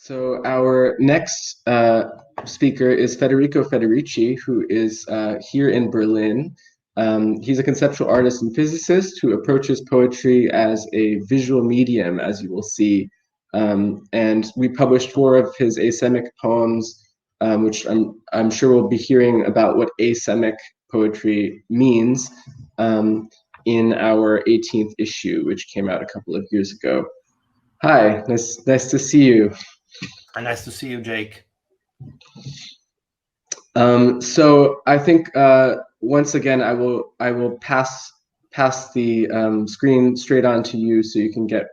So our next speaker is Federico Federici, who is here in Berlin. He's a conceptual artist and physicist who approaches poetry as a visual medium, as you will see. And we published 4 of his asemic poems, which I'm sure we'll be hearing about what asemic poetry means in our 18th issue, which came out a couple of years ago. Hi, nice to see you. Nice to see you, Jake. So I think once again I will pass the screen straight on to you, so you can get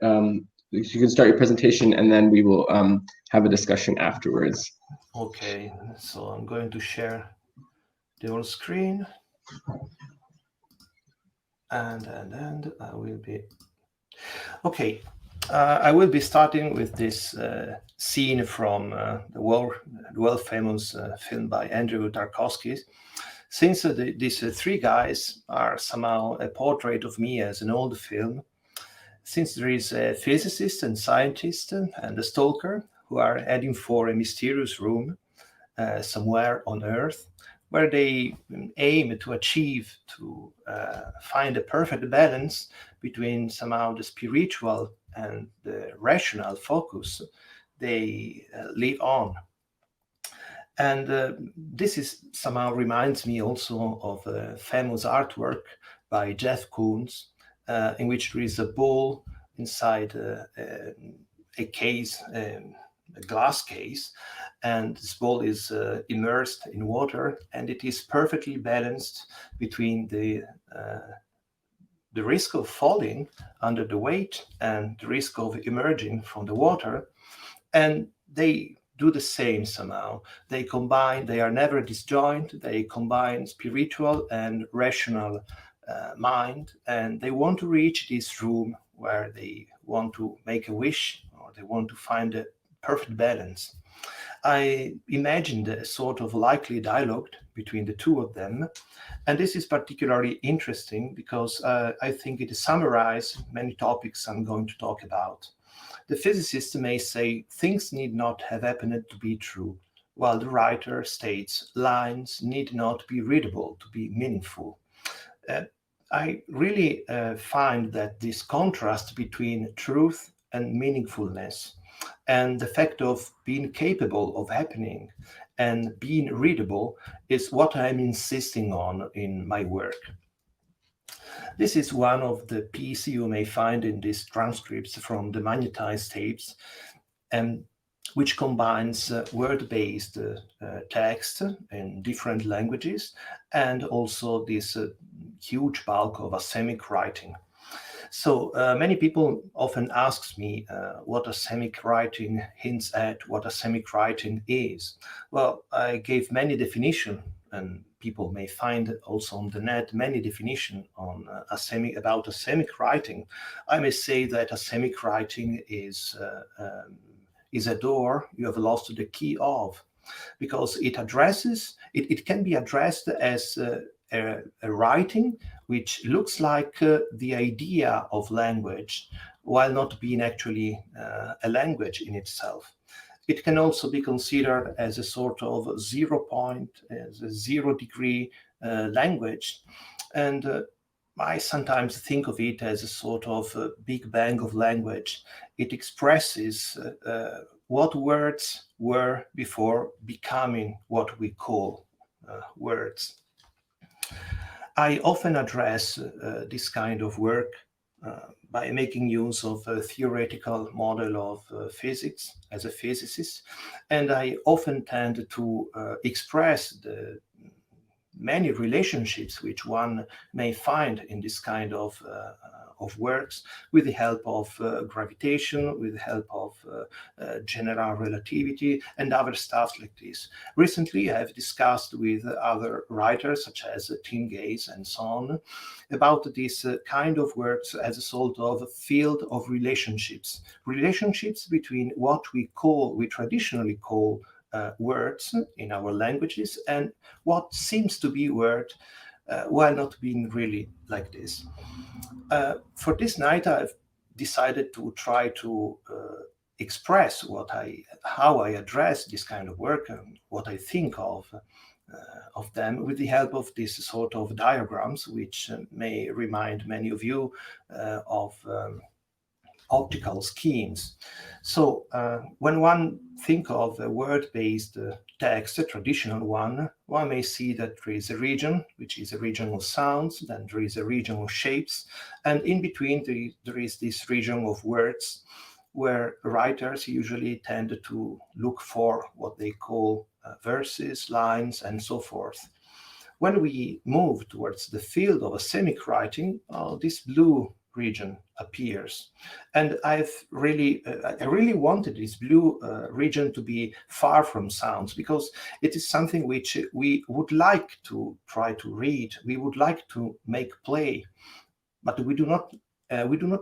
you can start your presentation, and then we will have a discussion afterwards. Okay, so I'm going to share the whole screen, and I will be okay. I will be starting with this scene from the world famous film by Andrew Tarkovsky. Since these 3 guys are somehow a portrait of me as an old film, since there is a physicist and scientist and a stalker who are heading for a mysterious room somewhere on Earth, where they aim to achieve to find a perfect balance between somehow the spiritual and the rational focus they live on. And this is somehow reminds me also of a famous artwork by Jeff Koons, in which there is a ball inside a case, a glass case, and this ball is immersed in water, and it is perfectly balanced between the risk of falling under the weight and the risk of emerging from the water. And they do the same somehow. They combine, they are never disjoint, they combine spiritual and rational mind, and they want to reach this room where they want to make a wish, or they want to find a perfect balance. I imagined a sort of likely dialogue between the 2 of them, and this is particularly interesting because I think it summarizes many topics I'm going to talk about. The physicist may say things need not have happened to be true, while the writer states lines need not be readable to be meaningful. I really find that this contrast between truth and meaningfulness, and the fact of being capable of happening and being readable, is what I'm insisting on in my work. This is one of the pieces you may find in these transcripts from the magnetized tapes, which combines word-based text in different languages, and also this huge bulk of asemic writing. So many people often ask me what asemic writing hints at, what asemic writing is. Well, I gave many definitions, and people may find also on the net many definitions on about asemic writing. I may say that asemic writing is a door you have lost the key of, because it can be addressed as a writing which looks like the idea of language, while not being actually a language in itself. It can also be considered as a sort of 0 point, as a 0 degree language. And I sometimes think of it as a sort of big bang of language. It expresses what words were before becoming what we call words. I often address this kind of work by making use of a theoretical model of physics as a physicist, and I often tend to express the many relationships which one may find in this kind of works with the help of gravitation, with the help of general relativity and other stuff like this. Recently, I have discussed with other writers such as Tim Gaze and so on about this kind of works as a sort of field of relationships between what we traditionally call words in our languages and what seems to be word while not being really like this. For this night, I've decided to try to express how I address this kind of work and what I think of them with the help of this sort of diagrams, which may remind many of you of optical schemes. So when one think of a word-based text, a traditional one may see that there is a region, which is a region of sounds, then there is a region of shapes, and in between there is this region of words, where writers usually tend to look for what they call verses, lines, and so forth. When we move towards the field of asemic writing, this blue region appears, and I really wanted this blue region to be far from sounds, because it is something which we would like to try to read, we would like to make play, but we do not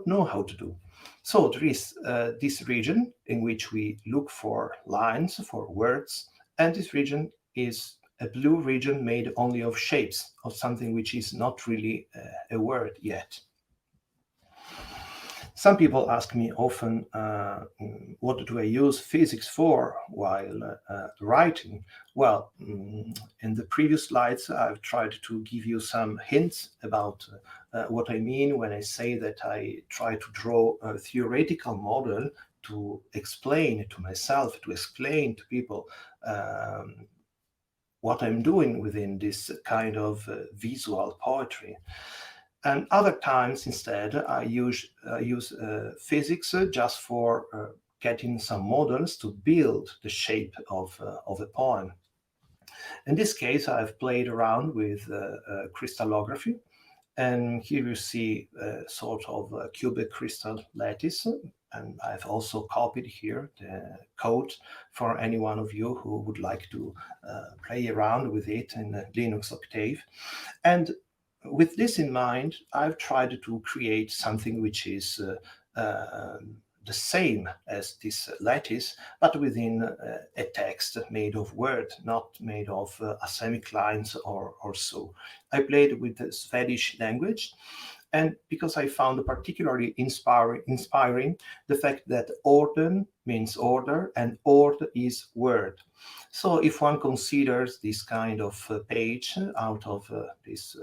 know how to do. So there is this region in which we look for lines, for words, and this region is a blue region made only of shapes, of something which is not really a word yet. Some people ask me often, what do I use physics for while writing? Well, in the previous slides, I've tried to give you some hints about what I mean when I say that I try to draw a theoretical model to explain to myself, to explain to people what I'm doing within this kind of visual poetry. And other times, instead, I use physics just for getting some models to build the shape of a poem. In this case, I've played around with crystallography, and here you see a sort of a cubic crystal lattice, and I've also copied here the code for any one of you who would like to play around with it in Linux Octave. And with this in mind, I've tried to create something which is the same as this lattice, but within a text made of word, not made of asemic lines or so. I played with the Swedish language, and because I found particularly inspiring the fact that orden means order and ord is word. So if one considers this kind of page out of this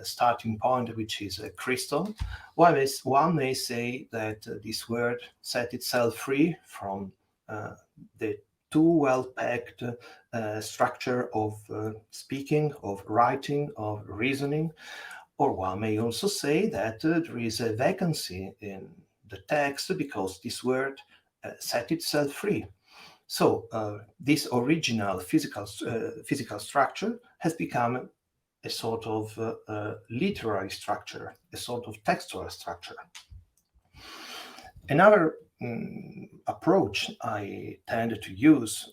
starting point, which is a crystal, one may say that this word set itself free from the too well-packed structure of speaking, of writing, of reasoning. Or one may also say that there is a vacancy in the text because this word set itself free. So this original physical structure has become a sort of literary structure, a sort of textual structure. Another approach I tend to use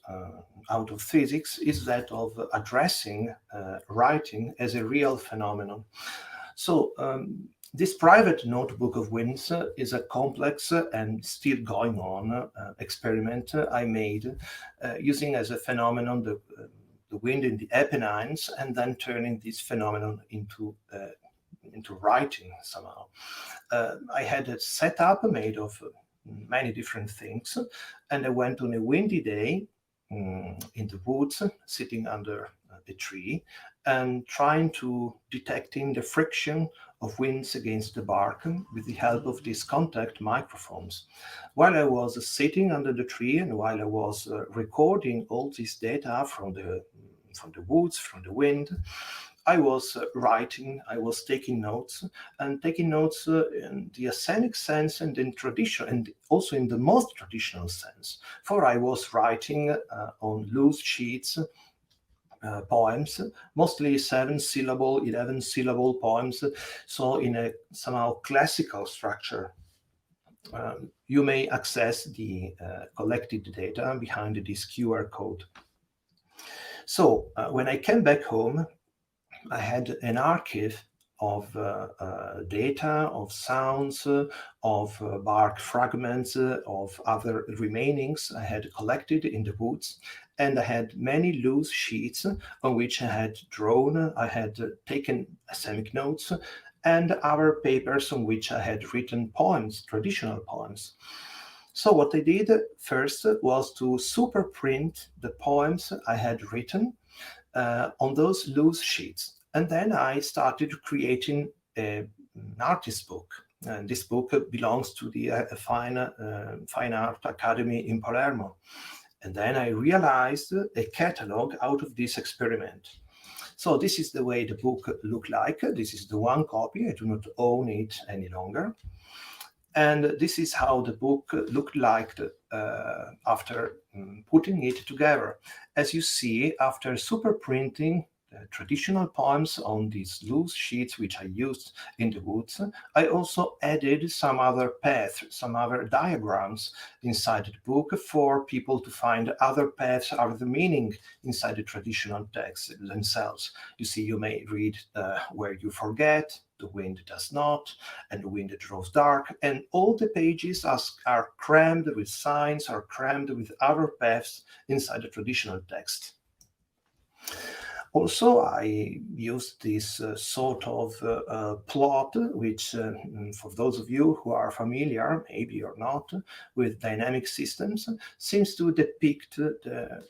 out of physics is that of addressing writing as a real phenomenon. So this private notebook of winds is a complex and still going on experiment I made using as a phenomenon the wind in the Apennines, and then turning this phenomenon into writing somehow. I had a setup made of many different things, and I went on a windy day in the woods, sitting under a tree, and trying to detecting the friction of winds against the bark with the help of these contact microphones. While I was sitting under the tree and while I was recording all this data from the woods, from the wind, I was writing, I was taking notes, and taking notes in the ascenic sense and in tradition, and also in the most traditional sense. For I was writing on loose sheets poems, mostly 7-syllable, 11-syllable poems, so in a somehow classical structure. You may access the collected data behind this QR code. So when I came back home, I had an archive of data, of sounds, of bark fragments, of other remainings I had collected in the woods. And I had many loose sheets on which I had drawn, I had taken asemic notes, and other papers on which I had written poems, traditional poems. So what I did first was to super print the poems I had written on those loose sheets. And then I started creating an artist book. And this book belongs to the Fine Art Academy in Palermo. And then I realized a catalog out of this experiment. So this is the way the book looked like. This is the one copy. I do not own it any longer. And this is how the book looked like after putting it together. As you see, after super printing traditional poems on these loose sheets which I used in the woods, I also added some other paths, some other diagrams inside the book for people to find other paths, other meaning inside the traditional texts themselves. You see, you may read Where You Forget, The Wind Does Not, and The Wind Grows Dark, and all the pages are crammed with signs, are crammed with other paths inside the traditional text. Also, I used this sort of plot, which for those of you who are familiar, maybe or not, with dynamic systems, seems to depict the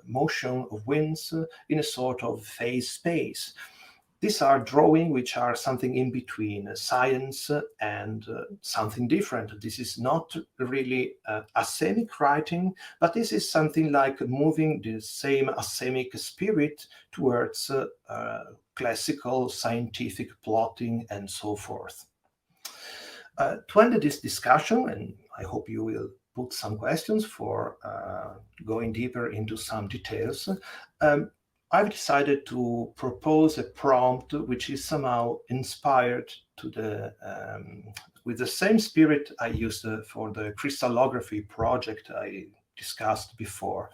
motion of winds in a sort of phase space. These are drawings which are something in between science and something different. This is not really asemic writing, but this is something like moving the same asemic spirit towards classical scientific plotting and so forth. To end this discussion, and I hope you will put some questions for going deeper into some details, I've decided to propose a prompt which is somehow inspired to with the same spirit I used for the crystallography project I discussed before.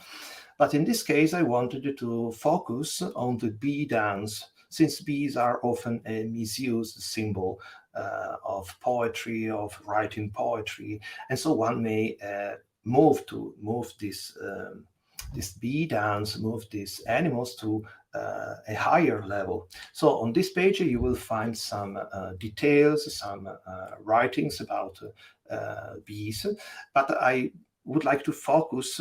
But in this case, I wanted to focus on the bee dance, since bees are often a misused symbol of poetry, of writing poetry. And so one may move this bee dance, move these animals to a higher level. So on this page, you will find some details, some writings about bees, but I would like to focus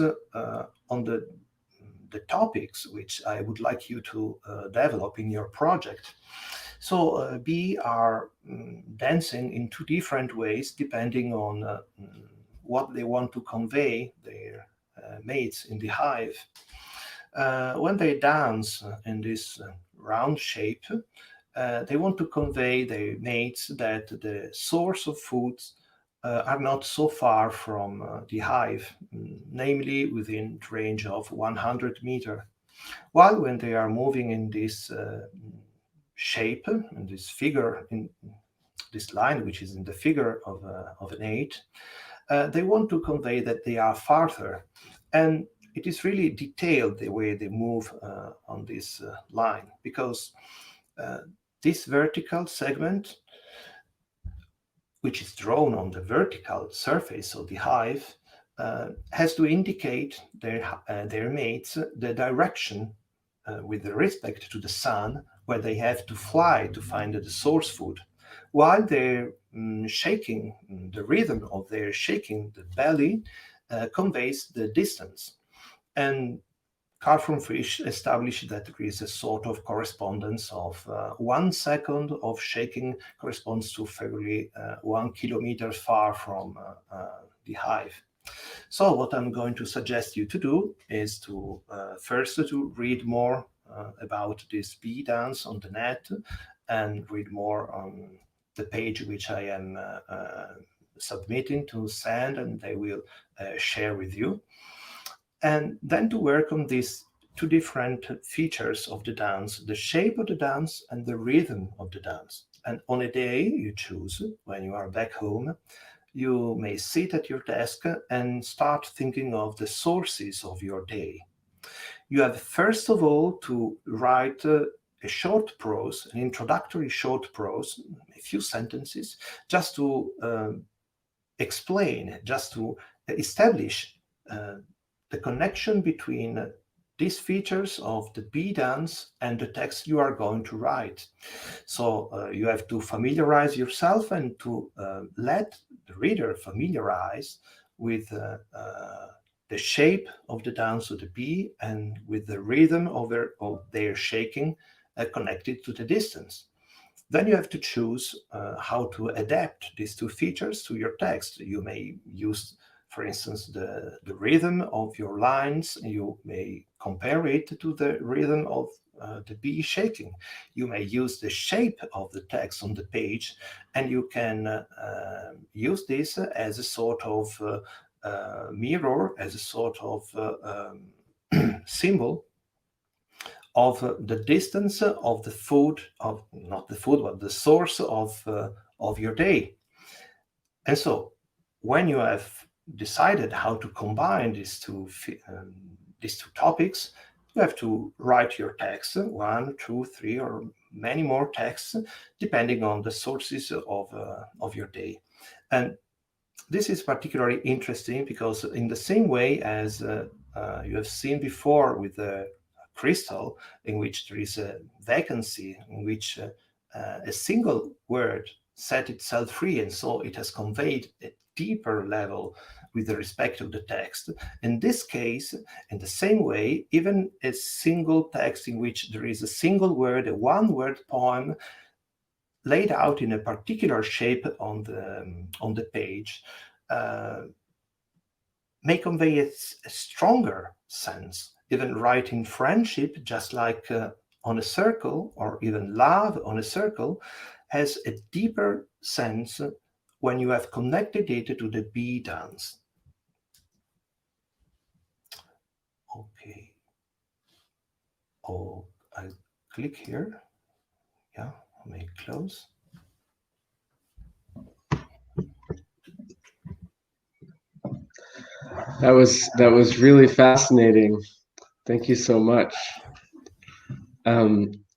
on the topics which I would like you to develop in your project. So bees are dancing in two different ways, depending on what they want to convey their mates in the hive. When they dance in this round shape, they want to convey their mates that the source of food are not so far from the hive, namely within range of 100 meters. While when they are moving in this shape, in this figure, in this line, which is in the figure of an 8, they want to convey that they are farther. And it is really detailed the way they move on this line, because this vertical segment, which is drawn on the vertical surface of the hive, has to indicate their mates the direction with respect to the sun, where they have to fly to find the source food. While they're shaking, the rhythm of their shaking the belly conveys the distance. And Carl von Frisch established that there is a sort of correspondence of 1 second of shaking corresponds to fairly 1 kilometer far from the hive. So what I'm going to suggest you to do is to first to read more about this bee dance on the net, and read more on the page which I am submitting to SAND, and they will share with you. And then to work on these two different features of the dance, the shape of the dance and the rhythm of the dance. And on a day you choose, when you are back home, you may sit at your desk and start thinking of the sources of your day. You have first of all to write a short prose, an introductory short prose, a few sentences, just to explain, just to establish the connection between these features of the bee dance and the text you are going to write. So you have to familiarize yourself and to let the reader familiarize with the shape of the dance of the bee and with the rhythm of their shaking connected to the distance. Then you have to choose how to adapt these two features to your text. You may use, for instance, the rhythm of your lines. You may compare it to the rhythm of the bee shaking. You may use the shape of the text on the page, and you can use this as a sort of mirror, as a sort of symbol of the distance of the food, of not the food, but the source of your day. And so when you have decided how to combine these two topics, you have to write your text, 1, 2, 3, or many more texts, depending on the sources of your day. And this is particularly interesting because in the same way as you have seen before with the crystal, in which there is a vacancy, in which a single word set itself free, and so it has conveyed a deeper level with respect to the text. In this case, in the same way, even a single text in which there is a single word, a one-word poem, laid out in a particular shape on the page, may convey a stronger sense. Even writing friendship, just like on a circle, or even love on a circle, has a deeper sense when you have connected it to the bee dance. Okay. Oh, I click here. Yeah, I'll make close. That was really fascinating. Thank you so much.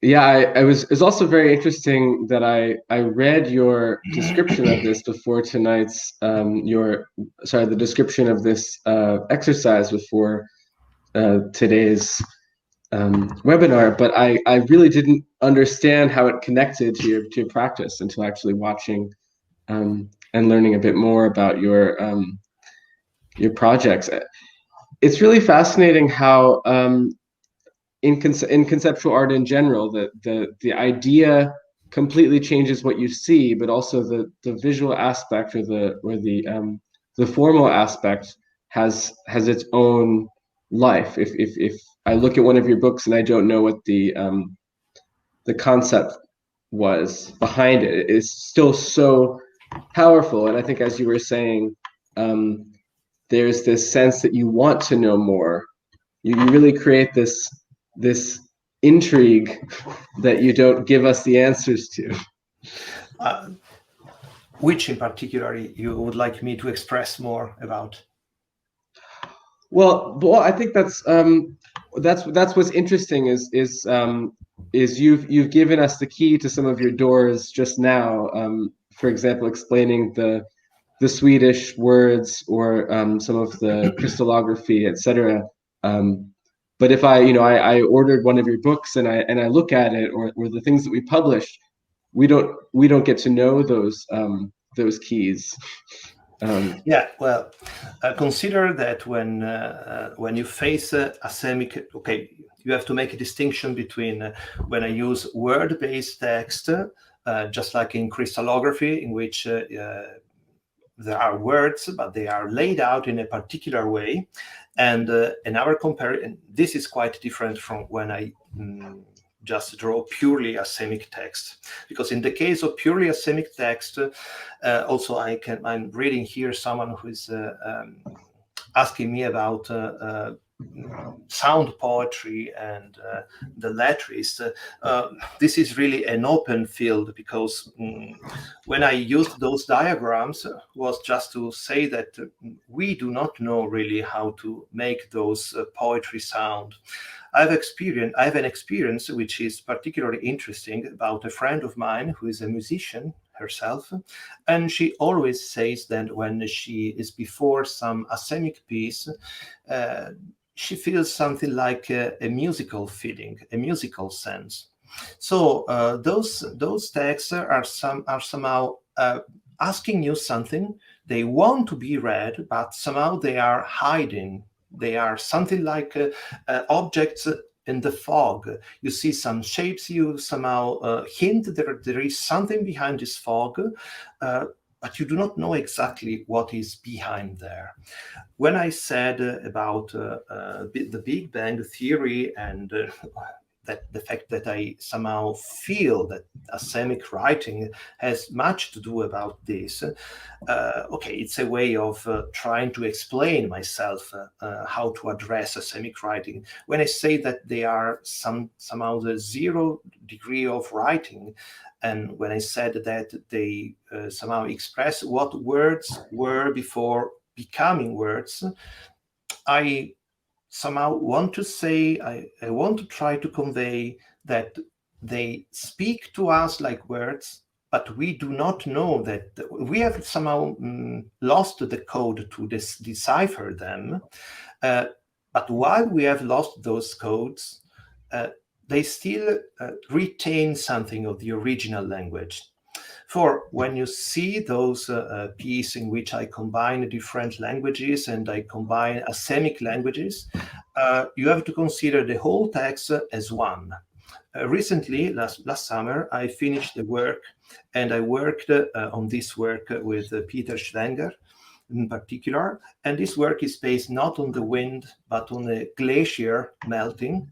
Yeah, it was also very interesting that I read your description of this before tonight's the description of this exercise before today's webinar, but I really didn't understand how it connected to your practice until actually watching and learning a bit more about your projects. It's really fascinating how in conceptual art in general, the idea completely changes what you see, but also the visual aspect or the formal aspect has its own life. If I look at one of your books and I don't know what the concept was behind it, it's still so powerful. And I think, as you were saying, there's this sense that you want to know more. You really create this intrigue that you don't give us the answers to. Which in particular you would like me to express more about? Well, I think that's what's interesting is you've given us the key to some of your doors just now. For example, explaining the Swedish words or some of the crystallography, etc. But if I ordered one of your books and I look at it, or the things that we publish, we don't get to know those keys. Yeah, well, consider that when you face a semic, okay, you have to make a distinction between when I use word-based text, just like in crystallography, in which there are words, but they are laid out in a particular way. And in our comparison, this is quite different from when I just draw purely asemic text, because in the case of purely asemic text, also I'm reading here someone who is asking me about sound poetry and the lettrist. This is really an open field, because when I used those diagrams was just to say that we do not know really how to make those poetry sound. I have an experience which is particularly interesting about a friend of mine who is a musician herself, and she always says that when she is before some asemic piece, she feels something like a musical feeling, a musical sense. So those texts are somehow asking you something. They want to be read, but somehow they are hiding. They are something like objects in the fog. You see some shapes, you somehow hint there is something behind this fog, but you do not know exactly what is behind there. When I said about the Big Bang Theory and that the fact that I somehow feel that asemic writing has much to do about this. Okay, it's a way of trying to explain myself how to address asemic writing. When I say that they are somehow the 0 degree of writing, and when I said that they somehow express what words were before becoming words, I somehow want to say, I want to try to convey that they speak to us like words, but we do not know that we have somehow lost the code to decipher them. But while we have lost those codes, they still retain something of the original language. For when you see those pieces in which I combine different languages and I combine asemic languages, you have to consider the whole text as one. Recently, last summer, I finished the work, and I worked on this work with Peter Schneider in particular. And this work is based not on the wind, but on a glacier melting.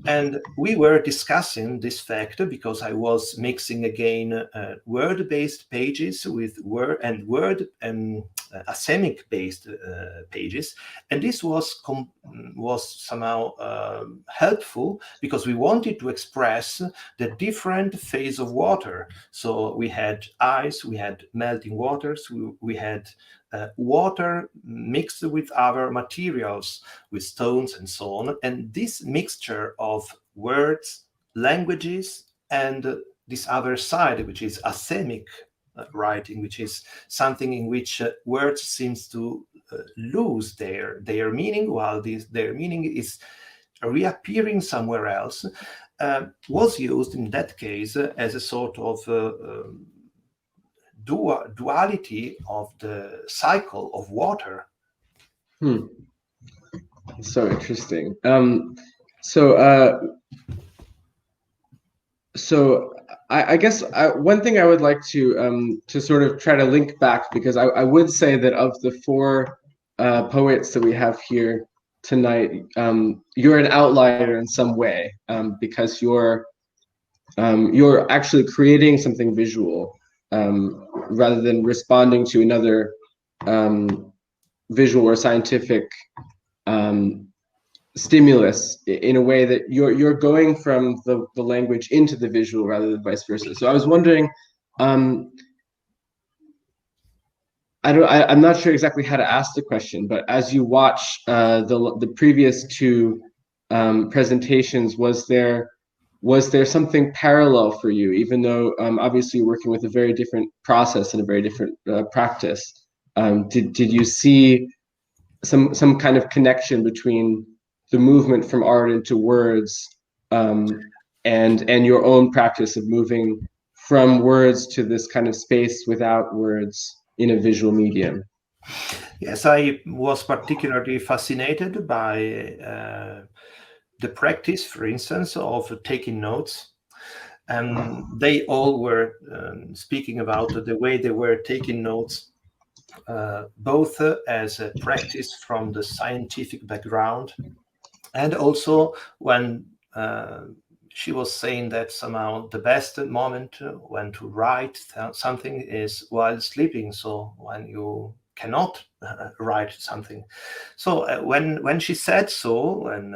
And we were discussing this fact because I was mixing again word-based pages with word and asemic-based pages, and this was somehow helpful because we wanted to express the different phase of water. So we had ice, we had melting waters, we had water mixed with other materials, with stones and so on. And this mixture of words, languages, and this other side, which is asemic writing, which is something in which words seems to lose their meaning, while their meaning is reappearing somewhere else, was used in that case as a sort of duality of the cycle of water. So interesting. So I guess one thing I would like to sort of try to link back, because I would say that of the 4 poets that we have here tonight, you're an outlier in some way, because you're actually creating something visual rather than responding to another visual or scientific stimulus in a way that you're going from the language into the visual rather than vice versa. So I was wondering, I'm not sure exactly how to ask the question, but as you watch the previous 2 presentations, was there something parallel for you, even though obviously you're working with a very different process and a very different practice? Did you see some kind of connection between the movement from art into words and your own practice of moving from words to this kind of space without words in a visual medium? Yes, I was particularly fascinated by the practice, for instance, of taking notes. And they all were speaking about the way they were taking notes, both as a practice from the scientific background, and also when she was saying that somehow the best moment when to write something is while sleeping. So when you cannot write something. So when she said so, when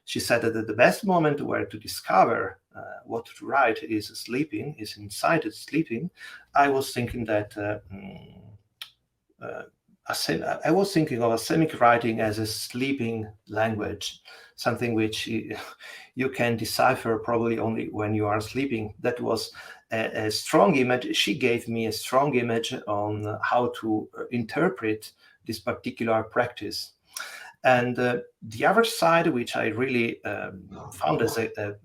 she said that the best moment where to discover what to write is sleeping, is inside sleeping, I was thinking that I was thinking of asemic writing as a sleeping language, something which you can decipher probably only when you are sleeping. That was a strong image. She gave me a strong image on how to interpret this particular practice. And the other side, which I really found as a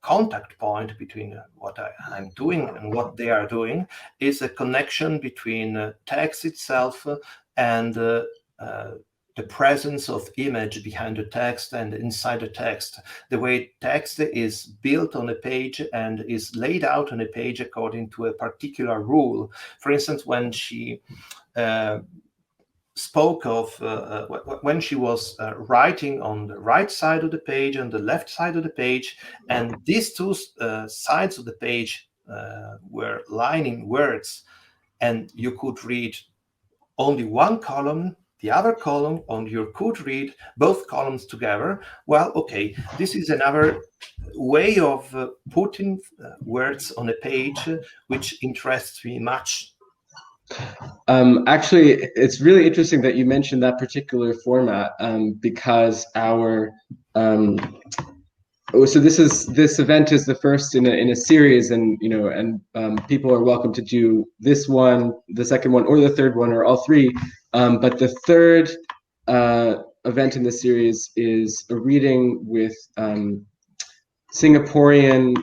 contact point between what I'm doing and what they are doing is a connection between text itself and the presence of image behind the text and inside the text, the way text is built on a page and is laid out on a page according to a particular rule. For instance, when she spoke of when she was writing on the right side of the page and the left side of the page, and these two sides of the page were lining words, and you could read only one column, the other column, and you could read both columns together. Well, okay, this is another way of putting words on a page, which interests me much. Actually, it's really interesting that you mentioned that particular format, because our so this event is the first in a series, and people are welcome to do this one, the second one, or the third one, or all three. But the third event in the series is a reading with Singaporean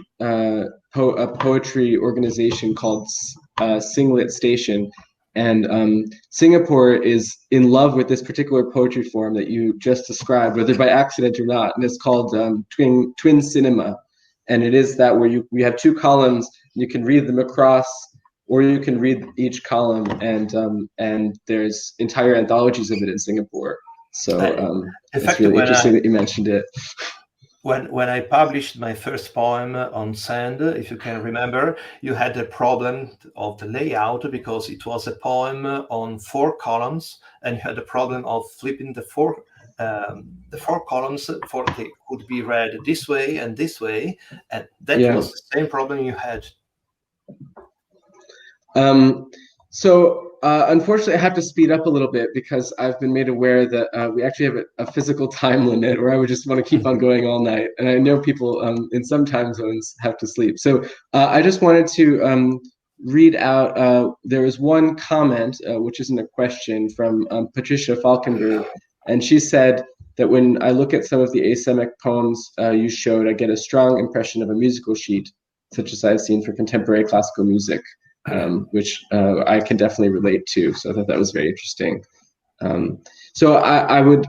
a poetry organization called Singlet Station. And Singapore is in love with this particular poetry form that you just described, whether by accident or not. And it's called twin cinema. And it is that where we have two columns, you can read them across, or you can read each column, and there's entire anthologies of it in Singapore. So it's really interesting that you mentioned it. When I published my first poem on sand, if you can remember, you had a problem of the layout because it was a poem on 4 columns, and you had a problem of flipping the four columns for they could be read this way and this way, and that was the same problem you had. Unfortunately, I have to speed up a little bit because I've been made aware that we actually have a physical time limit, or I would just want to keep on going all night. And I know people in some time zones have to sleep. So I just wanted to read out, there was one comment, which isn't a question, from Patricia Falkenberg. And she said that when I look at some of the asemic poems you showed, I get a strong impression of a musical sheet, such as I've seen for contemporary classical music. Which I can definitely relate to. So I thought that was very interesting. So I would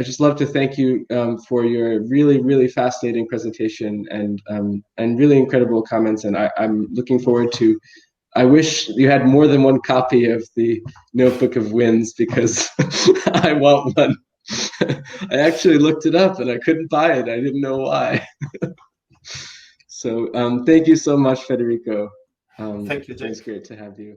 just love to thank you for your really, really fascinating presentation and really incredible comments. And I'm looking forward to, I wish you had more than one copy of the Notebook of Winds, because I want one. I actually looked it up and I couldn't buy it. I didn't know why. So thank you so much, Federico. Thank you, Jess. It's great to have you.